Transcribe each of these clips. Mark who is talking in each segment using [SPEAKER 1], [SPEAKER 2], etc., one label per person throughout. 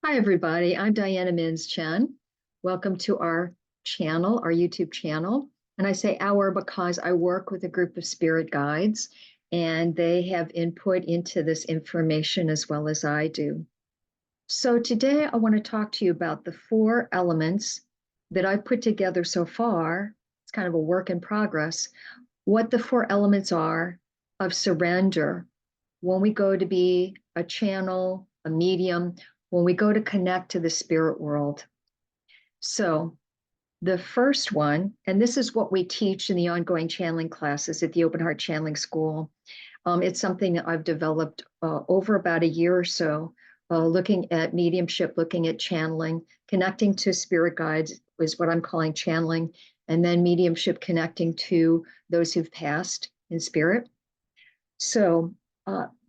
[SPEAKER 1] Hi, everybody. I'm Diana Mins Chen. Welcome to our channel, our YouTube channel. And I say our because I work with a group of spirit guides, and they have input into this information as well as I do. So today I want to talk to you about the four elements that I've put together so far. It's kind of a work in progress. What the four elements are of surrender when we go to be a channel, a medium, when we go to connect to the spirit world. So the first one, and this is what we teach in the ongoing channeling classes at the Open Heart Channeling School. It's something that I've developed over about a year or so, looking at mediumship, looking at channeling, connecting to spirit guides is what I'm calling channeling, and then mediumship connecting to those who've passed in spirit. So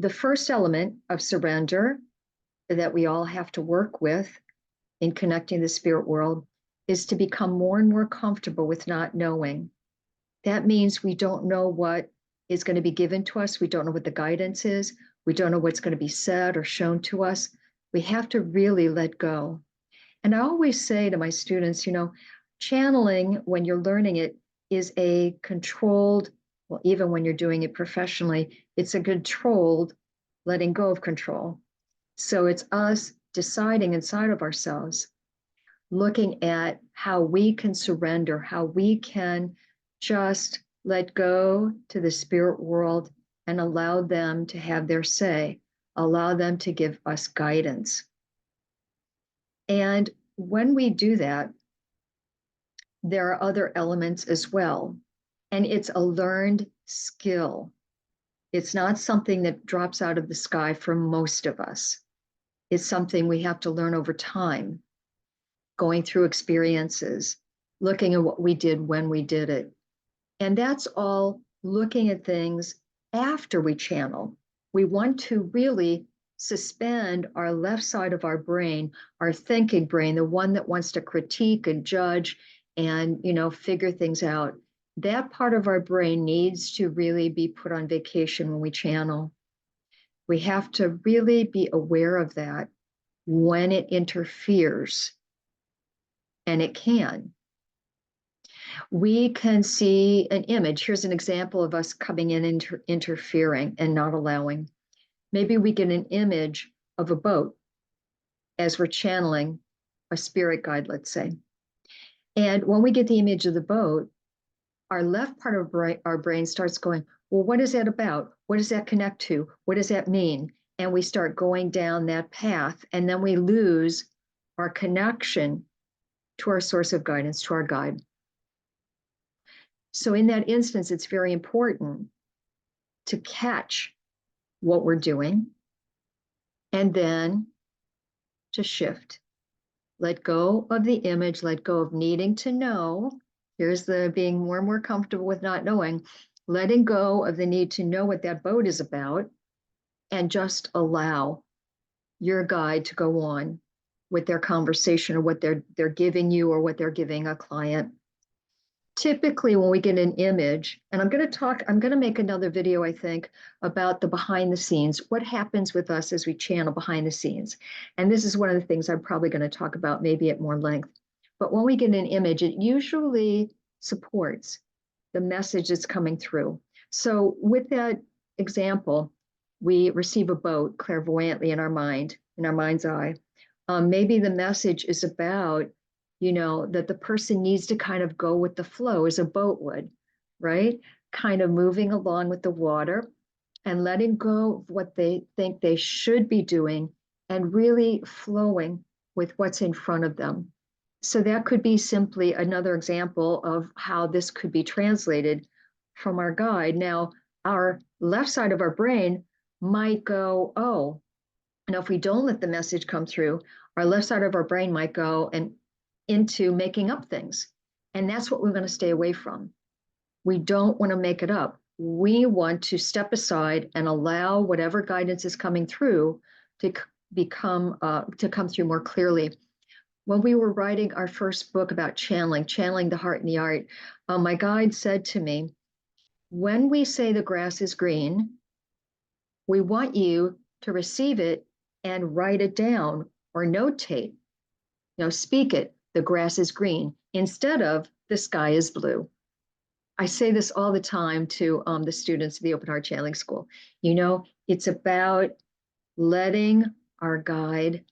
[SPEAKER 1] the first element of surrender that we all have to work with in connecting the spirit world is to become more and more comfortable with not knowing. That means we don't know what is going to be given to us. We don't know what the guidance is. We don't know what's going to be said or shown to us. We have to really let go. And I always say to my students, channeling, when you're learning it, is a controlled, well, even when you're doing it professionally, it's a controlled letting go of control. So it's us deciding inside of ourselves, looking at how we can surrender, how we can just let go to the spirit world and allow them to have their say, allow them to give us guidance. And when we do that, there are other elements as well. And it's a learned skill. It's not something that drops out of the sky for most of us. It's something we have to learn over time, going through experiences, looking at what we did when we did it. And that's all looking at things after we channel. We want to really suspend our left side of our brain, our thinking brain, the one that wants to critique and judge and, figure things out. That part of our brain needs to really be put on vacation when we channel. We have to really be aware of that when it interferes, and it can. We can see an image. Here's an example of us coming in interfering and not allowing. Maybe we get an image of a boat as we're channeling a spirit guide, let's say. And when we get the image of the boat, our left part of our brain starts going, well, what is that about? What does that connect to? What does that mean? And we start going down that path, and then we lose our connection to our source of guidance, to our guide. So in that instance, it's very important to catch what we're doing and then to shift. Let go of the image, let go of needing to know. Here's the being more and more comfortable with not knowing, letting go of the need to know what that boat is about, and just allow your guide to go on with their conversation or what they're giving you or what they're giving a client. Typically, when we get an image, and I'm going to make another video, I think, about the behind the scenes, what happens with us as we channel behind the scenes. And this is one of the things I'm probably going to talk about maybe at more length. But when we get an image, it usually supports the message that's coming through. So with that example, we receive a boat clairvoyantly in our mind, in our mind's eye. Maybe the message is about that the person needs to kind of go with the flow as a boat would, right? Kind of moving along with the water and letting go of what they think they should be doing and really flowing with what's in front of them. So that could be simply another example of how this could be translated from our guide. Now, our left side of our brain might go, oh, now if we don't let the message come through, our left side of our brain might go and into making up things. And that's what we're going to stay away from. We don't want to make it up. We want to step aside and allow whatever guidance is coming through to come through more clearly. When we were writing our first book about channeling the heart and the art, my guide said to me, when we say the grass is green, we want you to receive it and write it down or notate, speak it, the grass is green, instead of the sky is blue. I say this all the time to the students of the Open Heart Channeling School. It's about letting our guide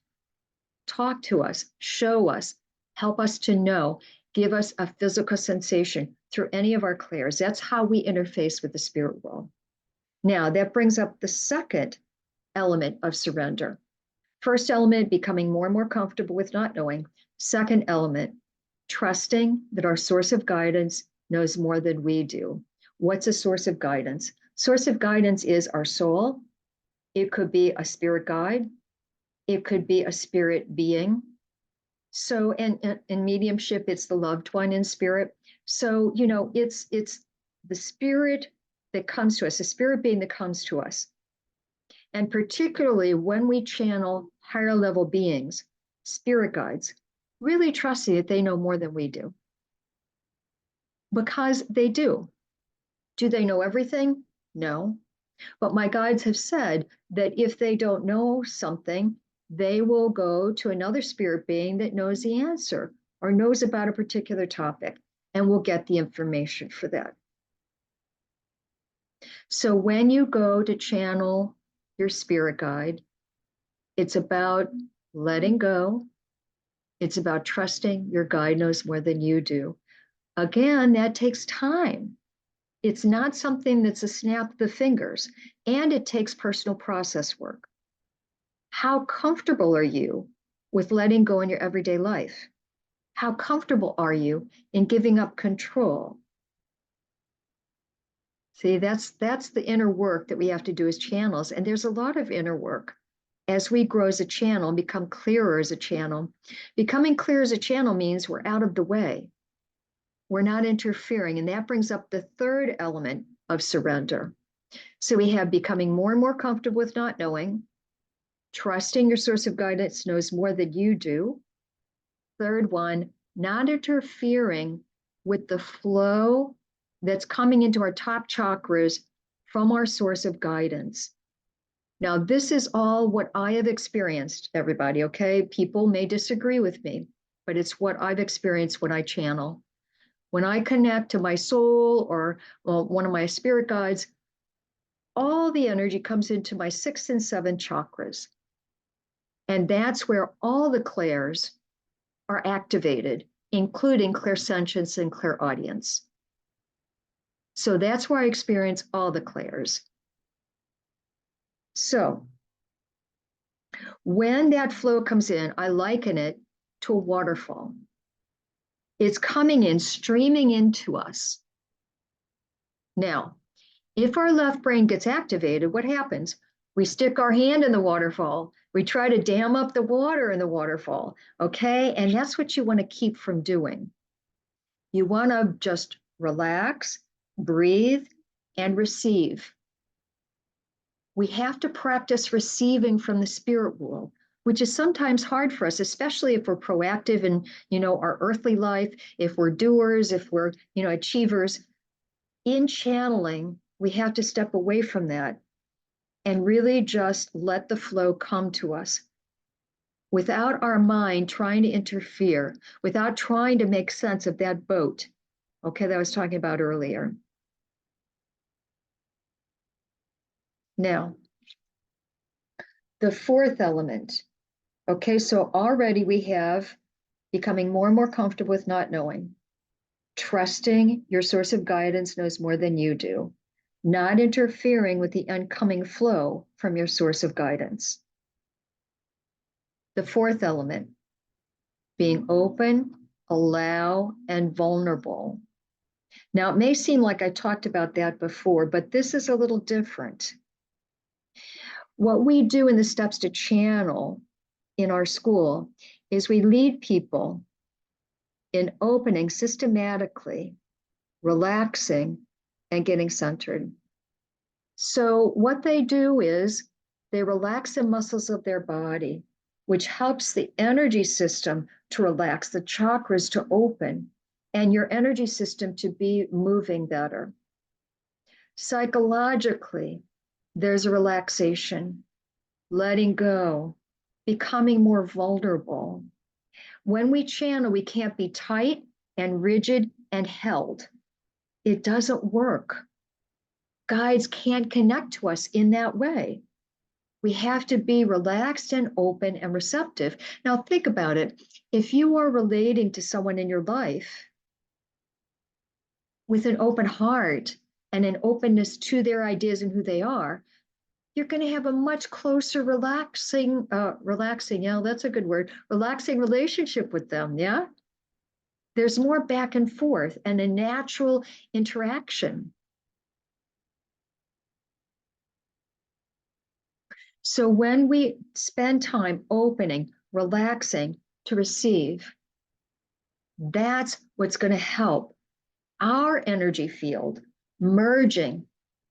[SPEAKER 1] talk to us, show us, help us to know, give us a physical sensation through any of our clairs. That's how we interface with the spirit world. Now, that brings up the second element of surrender. First element, becoming more and more comfortable with not knowing. Second element, trusting that our source of guidance knows more than we do. What's a source of guidance? Source of guidance is our soul. It could be a spirit guide. It could be a spirit being. So in mediumship, it's the loved one in spirit. So, it's the spirit that comes to us, the spirit being that comes to us. And particularly when we channel higher level beings, spirit guides, really trusting that they know more than we do. Because they do. Do they know everything? No. But my guides have said that if they don't know something, they will go to another spirit being that knows the answer or knows about a particular topic, and will get the information for that. So when you go to channel your spirit guide, it's about letting go. It's about trusting your guide knows more than you do. Again, that takes time. It's not something that's a snap of the fingers, and it takes personal process work. How comfortable are you with letting go in your everyday life? How comfortable are you in giving up control? See, that's the inner work that we have to do as channels. And there's a lot of inner work as we grow as a channel and become clearer as a channel. Becoming clear as a channel means we're out of the way. We're not interfering. And that brings up the third element of surrender. So we have becoming more and more comfortable with not knowing, trusting your source of guidance knows more than you do. Third one, not interfering with the flow that's coming into our top chakras from our source of guidance. Now, this is all what I have experienced, everybody, okay? People may disagree with me, but it's what I've experienced when I channel. When I connect to my soul or one of my spirit guides, all the energy comes into my 6th and 7th chakras. And that's where all the clairs are activated, including clairsentience and clairaudience. So that's where I experience all the clairs. So when that flow comes in, I liken it to a waterfall. It's coming in, streaming into us. Now, if our left brain gets activated, what happens? We stick our hand in the waterfall. We try to dam up the water in the waterfall, okay? And that's what you want to keep from doing. You want to just relax, breathe, and receive. We have to practice receiving from the spirit world, which is sometimes hard for us, especially if we're proactive in, our earthly life, if we're doers, if we're, achievers. In channeling, we have to step away from that and really just let the flow come to us without our mind trying to interfere, without trying to make sense of that boat, okay, that I was talking about earlier. Now, the fourth element, okay, so already we have becoming more and more comfortable with not knowing, trusting your source of guidance knows more than you do, not interfering with the incoming flow from your source of guidance. The fourth element, being open, allow, and vulnerable. Now, it may seem like I talked about that before, but this is a little different. What we do in the steps to channel in our school is we lead people in opening systematically, relaxing, and getting centered. So what they do is they relax the muscles of their body, which helps the energy system to relax, the chakras to open, and your energy system to be moving better. Psychologically, there's a relaxation, letting go, becoming more vulnerable. When we channel, we can't be tight and rigid and held. It doesn't work. Guides can't connect to us in that way. We have to be relaxed and open and receptive. Now, think about it. If you are relating to someone in your life with an open heart and an openness to their ideas and who they are, you're going to have a much closer, relaxing, yeah, that's a good word, relaxing relationship with them, yeah? There's more back and forth and a natural interaction. So when we spend time opening, relaxing to receive, that's what's going to help our energy field merging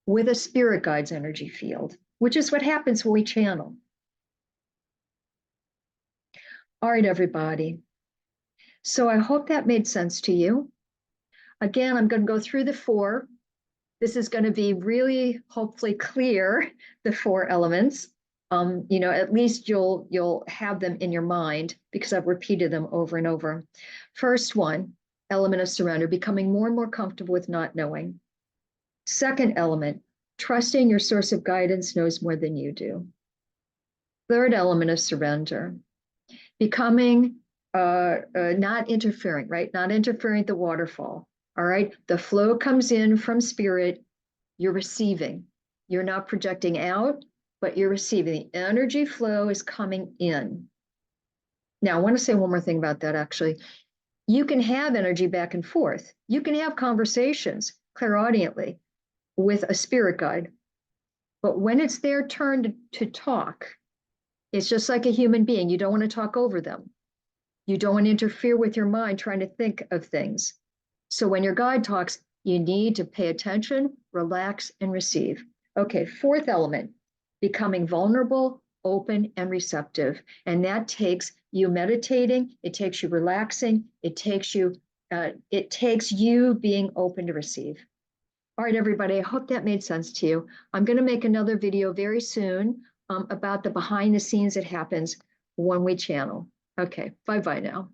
[SPEAKER 1] with a spirit guide's energy field, which is what happens when we channel. All right, everybody. So I hope that made sense to you. Again, I'm going to go through the 4. This is going to be really, hopefully clear, the 4 elements. At least you'll have them in your mind because I've repeated them over and over. First one, element of surrender, becoming more and more comfortable with not knowing. Second element, trusting your source of guidance knows more than you do. Third element of surrender, becoming not interfering, right? Not interfering with the waterfall. All right. The flow comes in from spirit. You're receiving. You're not projecting out, but you're receiving. The energy flow is coming in. Now, I want to say one more thing about that, actually. You can have energy back and forth. You can have conversations clairaudiently with a spirit guide. But when it's their turn to talk, it's just like a human being. You don't want to talk over them. You don't want to interfere with your mind trying to think of things. So when your guide talks, you need to pay attention, relax, and receive. Okay, 4th element, becoming vulnerable, open, and receptive. And that takes you meditating, it takes you relaxing, it takes you being open to receive. All right, everybody, I hope that made sense to you. I'm going to make another video very soon about the behind the scenes that happens when we channel. Okay, bye-bye now.